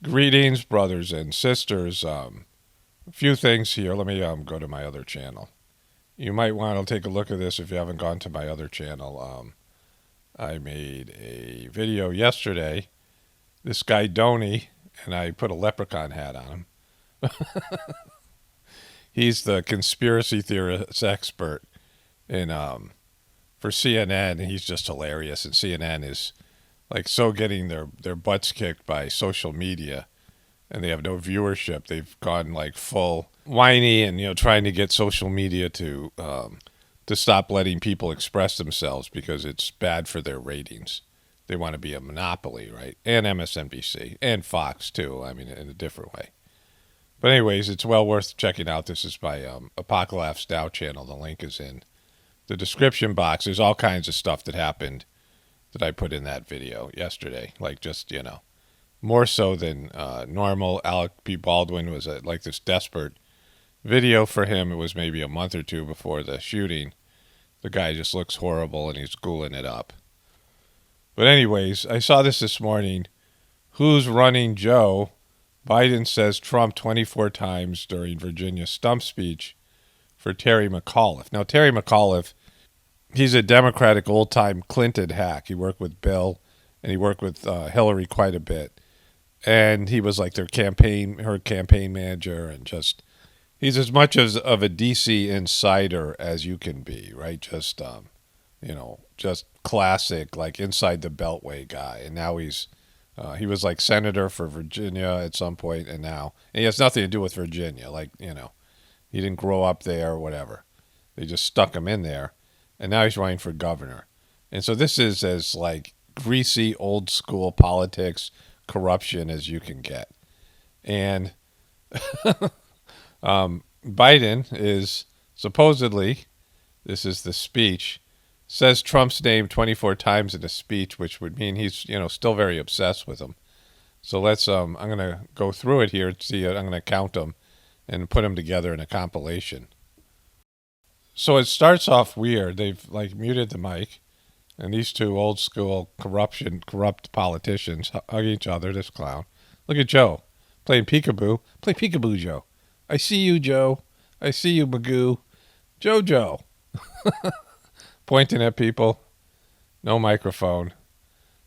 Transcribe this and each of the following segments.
Greetings, brothers and sisters. A few things here. Let me go to my other channel. You might want to take a look at this if you haven't gone to my other channel. I made a video yesterday. This guy, Donnie, and I put a leprechaun hat on him. He's the conspiracy theorist expert for CNN. He's just hilarious, and CNN is like so getting their butts kicked by social media, and they have no viewership. They've gone like full whiny and trying to get social media to stop letting people express themselves because it's bad for their ratings. They want to be a monopoly, right? And MSNBC and Fox too. I mean, in a different way. But anyways, it's well worth checking out. This is my apocalaughsnow channel. The link is in the description box. There's all kinds of stuff that happened that I put in that video yesterday. Like just, more so than normal. Alec P. Baldwin was like this desperate video for him. It was maybe a month or two before the shooting. The guy just looks horrible and he's ghouling it up. But anyways, I saw this morning. Who's running Joe? Biden says Trump 24 times during Virginia stump speech for Terry McAuliffe. Now, Terry McAuliffe, he's a Democratic old-time Clinton hack. He worked with Bill, and he worked with Hillary quite a bit. And he was like her campaign manager, and just, he's as much of a DC insider as you can be, right? Just, just classic, like inside the Beltway guy. And now he was like senator for Virginia at some point, and he has nothing to do with Virginia. Like, he didn't grow up there or whatever. They just stuck him in there. And now he's running for governor. And so this is as like greasy, old school politics, corruption as you can get. And Biden is supposedly, this is the speech, says Trump's name 24 times in a speech, which would mean he's, still very obsessed with him. So let's, I'm going to go through it here. I'm going to count them and put them together in a compilation. So it starts off weird. They've like muted the mic, and these two old school corrupt politicians hug each other. This clown. Look at Joe playing peekaboo. Play peekaboo, Joe. I see you, Joe. I see you, Maghoul. JoJo. Pointing at people. No microphone.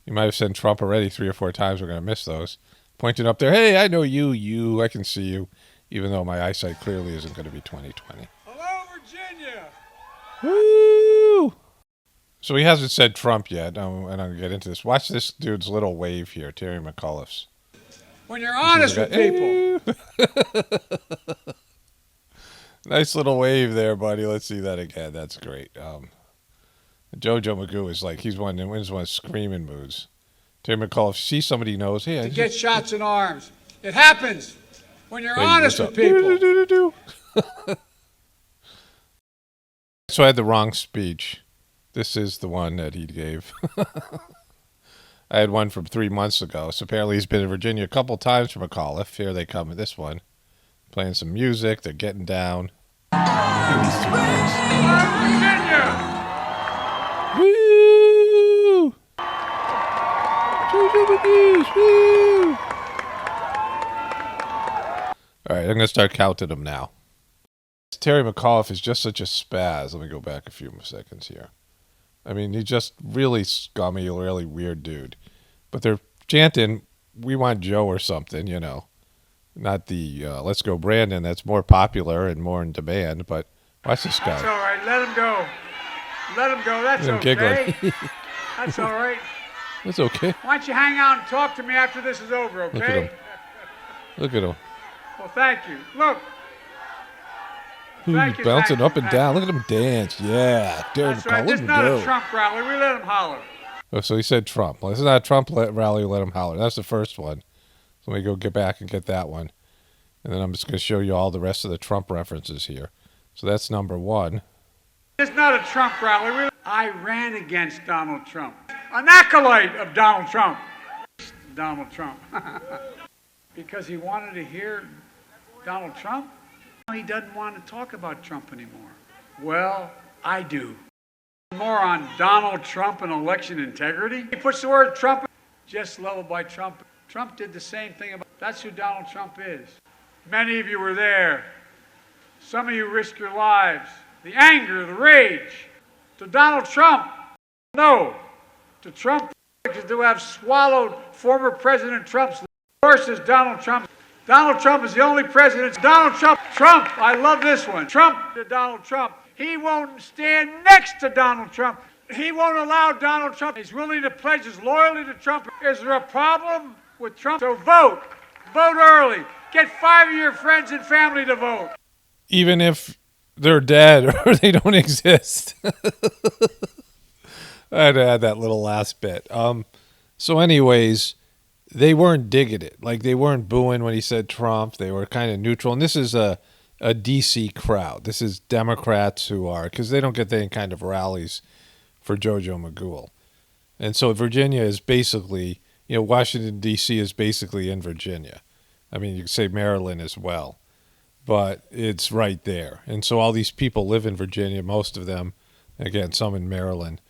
You might have sent Trump already 3 or 4 times. We're going to miss those. Pointing up there. Hey, I know you. I can see you. Even though my eyesight clearly isn't going to be 20/20. Hello, Virginia. Woo! So he hasn't said Trump yet, and I'm going to get into this. Watch this dude's little wave here, Terry McAuliffe's. When you're honest with people. Nice little wave there, buddy. Let's see that again. That's great. JoJo Maghoul is like, he's one of screaming moods. Terry McAuliffe, see somebody he knows. Hey, to get shots in arms. It happens when you're honest with people. So I had the wrong speech. This is the one that he gave. I had one from 3 months ago. So apparently he's been in Virginia a couple times for McAuliffe. Here they come with this one. Playing some music. They're getting down. Virginia! Woo! Woo! All right, I'm going to start counting them now. Terry McAuliffe is just such a spaz. Let me go back a few seconds here. I mean, he's just really scummy, really weird dude. But they're chanting, we want Joe or something, Not the Let's Go Brandon that's more popular and more in demand, but watch this guy. That's all right. Let him go. Let him go. That's okay. Giggling. That's all right. That's okay. Why don't you hang out and talk to me after this is over, okay? Look at him. Look at him. Well, thank you. Look. He's bouncing up and down. Look at him dance. Yeah. That's right. This is not a Trump rally. We let him holler. Oh, so he said Trump. Well, this is not a Trump rally. Let him holler. That's the first one. So let me go get back and get that one. And then I'm just going to show you all the rest of the Trump references here. So that's number 1. It's not a Trump rally. I ran against Donald Trump. An acolyte of Donald Trump. Donald Trump. Because he wanted to hear Donald Trump? He doesn't want to talk about Trump anymore. Well, I do. More on Donald Trump and election integrity. He puts the word Trump, just leveled by Trump. Trump did the same thing. That's who Donald Trump is. Many of you were there. Some of you risked your lives. The anger, the rage. To Donald Trump, no. To Trump, to have swallowed former President Trump's horses, Donald Trump. Donald Trump is the only president. Donald Trump, I love this one. Trump to Donald Trump. He won't stand next to Donald Trump. He won't allow Donald Trump. He's willing to pledge his loyalty to Trump. Is there a problem with Trump? So vote. Vote early. Get 5 of your friends and family to vote. Even if they're dead or they don't exist. I had to add that little last bit. So anyways, they weren't digging it. Like, they weren't booing when he said Trump. They were kind of neutral. And this is a D.C. crowd. This is Democrats who are, because they don't get any kind of rallies for JoJo Maghoul. And so Virginia is basically, Washington, D.C. is basically in Virginia. I mean, you could say Maryland as well. But it's right there. And so all these people live in Virginia, most of them, again, some in Maryland.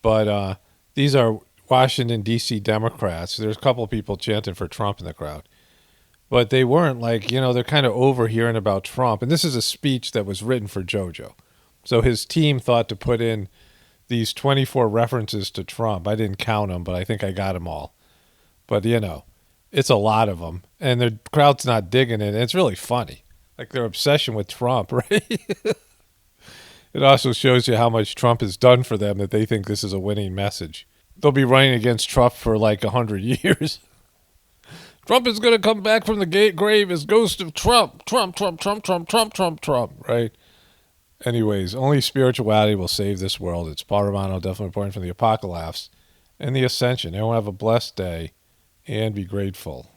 But these are Washington, D.C. Democrats. There's a couple of people chanting for Trump in the crowd. But they weren't like, they're kind of overhearing about Trump. And this is a speech that was written for JoJo. So his team thought to put in these 24 references to Trump. I didn't count them, but I think I got them all. But, it's a lot of them. And the crowd's not digging it. And it's really funny. Like their obsession with Trump, right? It also shows you how much Trump has done for them that they think this is a winning message. They'll be running against Trump for like 100 years. Trump is going to come back from the grave as ghost of Trump. Trump, right? Anyways, only spirituality will save this world. It's Paul Romano, definitely reporting from the Apocalaughs and the Ascension. Everyone have a blessed day and be grateful.